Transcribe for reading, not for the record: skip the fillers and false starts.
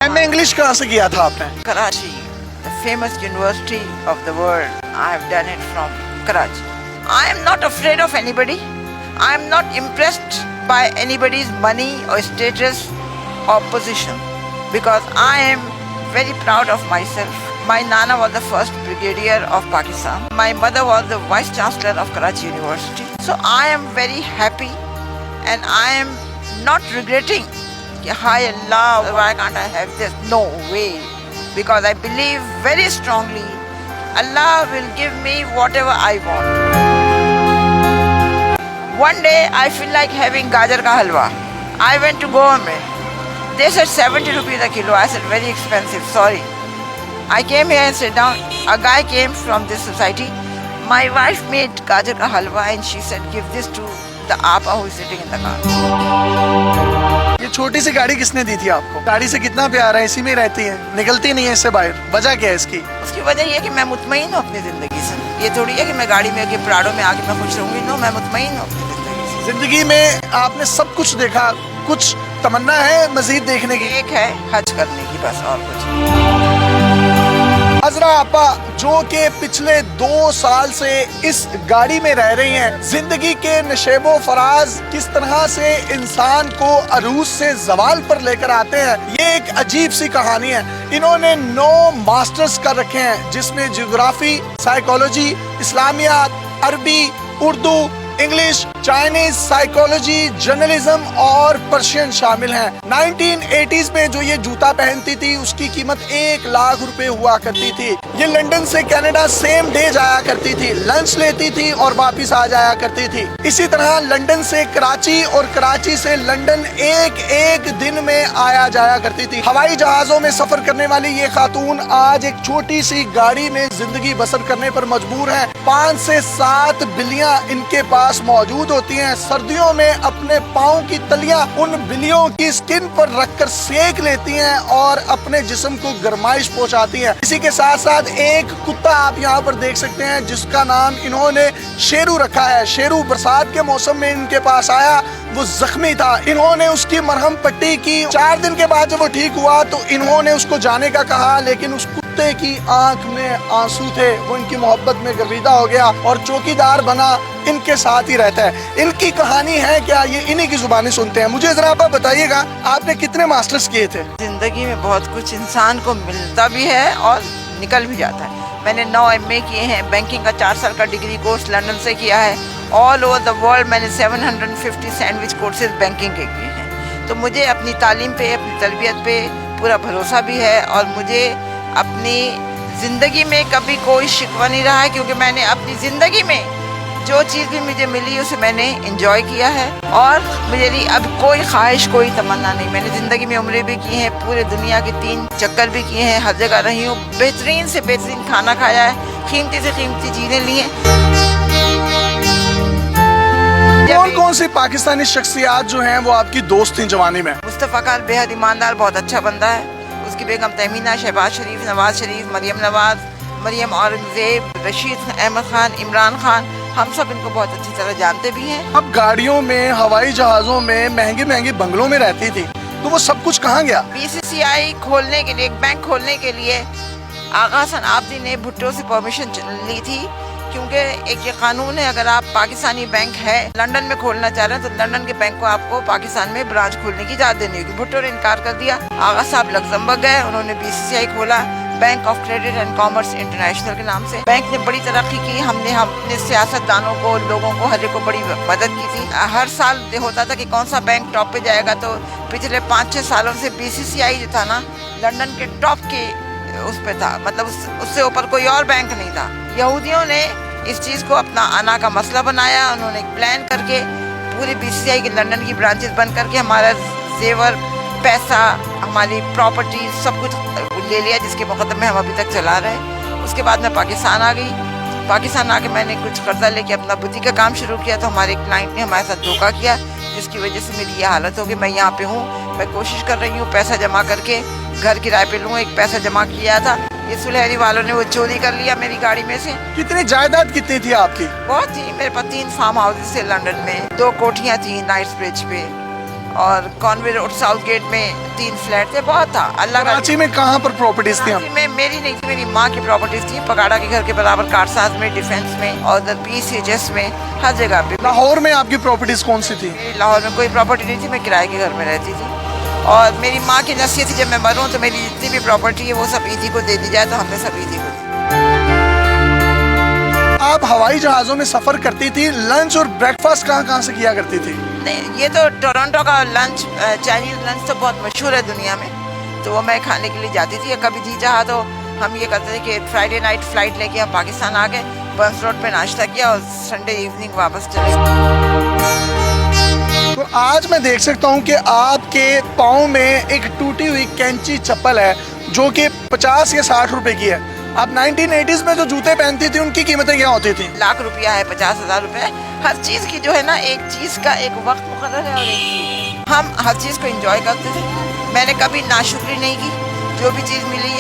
MA English कहाँ से किया था आपने? Karachi, the famous university of the world. I have done it from Karachi. I am not afraid of anybody. I am not impressed by anybody's money or status or position because I am very proud of myself. My Nana was the first brigadier of Pakistan. My mother was the vice chancellor of Karachi University. So I am very happy and I am not regretting. Hi Allah, why can't I have this? No way. Because I believe very strongly Allah will give me whatever I want. One day I feel like having gajar ka halwa. I went to Goa mein. They said 70 rupees a kilo. I said very expensive, sorry. I came here and sat down. A guy came from this society. My wife made gajar ka halwa and she said give this to the apa who is sitting in the car. ये छोटी सी गाड़ी किसने दी थी आपको? गाड़ी से कितना प्यार है, इसी में रहती है, निकलती नहीं है इससे बाहर, वजह क्या है इसकी? उसकी वजह ये है कि मैं मुतमईन हूँ अपनी जिंदगी से। ये थोड़ी है कि मैं गाड़ी में आके प्राडो में आके मैं खुश रहूंगी। नो, मैं मुतमईन हूँ अपनी जिंदगी से। जिंदगी में आपने सब कुछ देखा, कुछ तमन्ना है मजीद देखने की? एक है हज करने की, बस और कुछ। हजरा आपा जो कि पिछले 2 साल से इस गाड़ी में रह रही हैं, जिंदगी के नशेबो फराज किस तरह से इंसान को अरूज से जवाल पर लेकर आते हैं, ये एक अजीब सी कहानी है। इन्होंने 9 मास्टर्स कर रखे हैं जिसमें जियोग्राफी, साइकोलॉजी, इस्लामियात, अरबी, Urdu, English, Chinese, psychology, journalism और पर्शियन शामिल हैं। 1980s में जो ये जूता पहनती थी उसकी कीमत 1 लाख रुपए हुआ करती थी। ये लंदन से कनाडा सेम डे जाया करती थी, लंच लेती थी और वापस आ जाया करती थी। इसी तरह लंदन से कराची और कराची से लंदन एक दिन में आया जाया करती थी। हवाई जहाजों में सफर करने वाली ये खातून आज एक छोटी सी गाड़ी में जिंदगी बसर करने पर मजबूर है। 5 से 7 बिल्लियां इनके पास मौजूद होती हैं। सर्दियों में अपने पाँव की तलियां उन बिल्लियों की स्किन पर रखकर सेक लेती हैं और अपने जिस्म को गर्माइश पहुंचाती हैं। इसी के साथ साथ एक कुत्ता आप यहाँ पर देख सकते हैं जिसका नाम इन्होंने शेरू रखा है। शेरू बरसात के मौसम में इनके पास आया, वो जख्मी था, इन्होंने उसकी मरहम पट्टी की। 4 दिन के बाद जब वो ठीक हुआ तो इन्होंने उसको जाने का कहा, लेकिन उस कुत्ते की आंख में आंसू थे। वो इनकी मोहब्बत में गर्विदा हो गया और चौकीदार बना, इनके साथ ही रहता है। इनकी कहानी है क्या, ये इन्हीं की जुबानी सुनते हैं। मुझे जरा आप बताइएगा, आपने कितने मास्टर्स किए थे? जिंदगी में बहुत कुछ इंसान को मिलता भी है और निकल भी जाता है। मैंने 9 MA किए हैं, बैंकिंग का 4 साल का डिग्री कोर्स लंदन से किया है। ऑल ओवर द वर्ल्ड मैंने 750 सैंडविच कोर्सेज बैंकिंग के किए हैं। तो मुझे अपनी तालीम पे, अपनी तरबियत पे पूरा भरोसा भी है और मुझे अपनी ज़िंदगी में कभी कोई शिकवा नहीं रहा है, क्योंकि मैंने अपनी ज़िंदगी में जो चीज़ भी मुझे मिली उसे मैंने एंजॉय किया है और मेरी अब कोई ख्वाहिश, कोई तमन्ना नहीं। मैंने ज़िंदगी में उम्रें भी की हैं, पूरे दुनिया के 3 चक्कर भी किए हैं, हर जगह रही हूँ, बेहतरीन से बेहतरीन खाना खाया है, कीमती से कीमती चीज़ें ली हैं। कौन कौन सी पाकिस्तानी शख्सियात जो हैं वो आपकी दोस्त थी जवानी में? मुस्तफ़ा खान बेहद ईमानदार, बहुत अच्छा बंदा है। उसकी बेगम तहमीना, शहबाज शरीफ, नवाज शरीफ, मरियम नवाज, मरियम औरंगजेब, रशीद अहमद खान, इमरान खान, हम सब इनको बहुत अच्छी तरह जानते भी हैं। अब गाड़ियों में, हवाई जहाजों में, महंगे महंगे बंगलों में रहती थी, तो वो सब कुछ कहाँ गया? BCCI खोलने के लिए, एक बैंक खोलने के लिए आगा हसन आबदी ने भुट्टो से परमिशन ली थी, क्योंकि एक ये कानून है, अगर आप पाकिस्तानी बैंक है लंदन में खोलना चाह रहे हैं तो लंदन के बैंक को आपको पाकिस्तान में ब्रांच खोलने की इजाज़त देनी होगी। भुट्टो ने इनकार कर दिया। आगा साहब लग्जमबर्ग गए, उन्होंने BCCI खोला, bank of credit and commerce international के नाम से। बैंक ने बड़ी तरक्की की, हमने अपने सियासतदानों को, लोगों को, हर एक को बड़ी मदद की थी। हर साल होता था कि कौन सा बैंक टॉप पे जाएगा, तो पिछले 5-6 सालों से BCCI जो था ना, लंदन के टॉप के उस पे था, मतलब उससे ऊपर कोई और बैंक नहीं था। यहूदियों ने इस चीज़ को अपना आना का मसला बनाया। उन्होंने एक प्लान करके पूरी BCCI की लंदन की ब्रांचेस बंद करके हमारा जेवर, पैसा, हमारी प्रॉपर्टी सब कुछ ले लिया, जिसके मुकदमे हम अभी तक चला रहे हैं। उसके बाद मैं पाकिस्तान आ गई। पाकिस्तान आके मैंने कुछ कर्जा लेके अपना बुटीक का काम शुरू किया, तो हमारे क्लाइंट ने हमारे साथ धोखा किया, जिसकी वजह से मेरी ये हालत हो गई। मैं यहाँ पे हूँ, मैं कोशिश कर रही हूँ पैसा जमा करके घर किराए पे लूँ। एक पैसा जमा किया था, ये सुलहरी वालों ने वो चोरी कर लिया मेरी गाड़ी में से। कितनी जायदाद कितनी थी आपकी? बहुत थी, मेरे पास 3 फार्म हाउसेस थे लंदन में, 2 कोठियाँ थी नाइट्स ब्रिज पे اور کانوے روڈ ساؤتھ گیٹ میں 3 فلیٹ تھے. بہت تھا. اللہ کا کراچی میں کہاں پر پراپرٹیز تھی؟ کراچی میں میری نہیں تھی, میری ماں کی پراپرٹیز تھی. پگاڑا کے گھر کے برابر کارساز میں, ڈیفینس میں, اور ادھر PCHS میں, ہر جگہ پہ. لاہور میں آپ کی پراپرٹیز کون سی تھی؟ لاہور میں کوئی پراپرٹی نہیں تھی, میں کرائے کے گھر میں رہتی تھی. اور میری ماں کی نصیحت تھی جب میں مروں تو میری جتنی بھی پراپرٹی ہے وہ سب ایدھی کو دے دی جائے, تو ہم نے سب ایدھی کو دی. آپ ہوائی جہازوں میں سفر کرتی تھی, لنچ اور بریک فاسٹ کہاں سے کیا کرتی تھی؟ نہیں, یہ تو ٹورنٹو کا لنچ, چائنیز لنچ تو بہت مشہور ہے دنیا میں, تو وہ میں کھانے کے لیے جاتی تھی. کبھی جی چاہا تو ہم یہ کرتے تھے کہ فرائیڈے نائٹ فلائٹ لے کے ہم پاکستان آ گئے, برنس روڈ پہ ناشتہ کیا اور سنڈے ایوننگ واپس چلے. تو آج میں دیکھ سکتا ہوں کہ آپ کے پاؤں میں ایک ٹوٹی ہوئی کینچی چپل ہے جو کہ 50 یا 60 روپے کی ہے. آپ 1980s میں جو جوتے پہنتی تھی ان کی قیمتیں کیا ہوتی تھیں؟ لاکھ روپیہ ہے, 50,000 روپے ہے. ہر چیز کی جو ہے نا, ایک چیز کا ایک وقت مقرر ہے, اور ایک ہم ہر چیز کو انجوائے کرتے تھے. میں نے کبھی ناشکری نہیں کی, جو بھی چیز ملی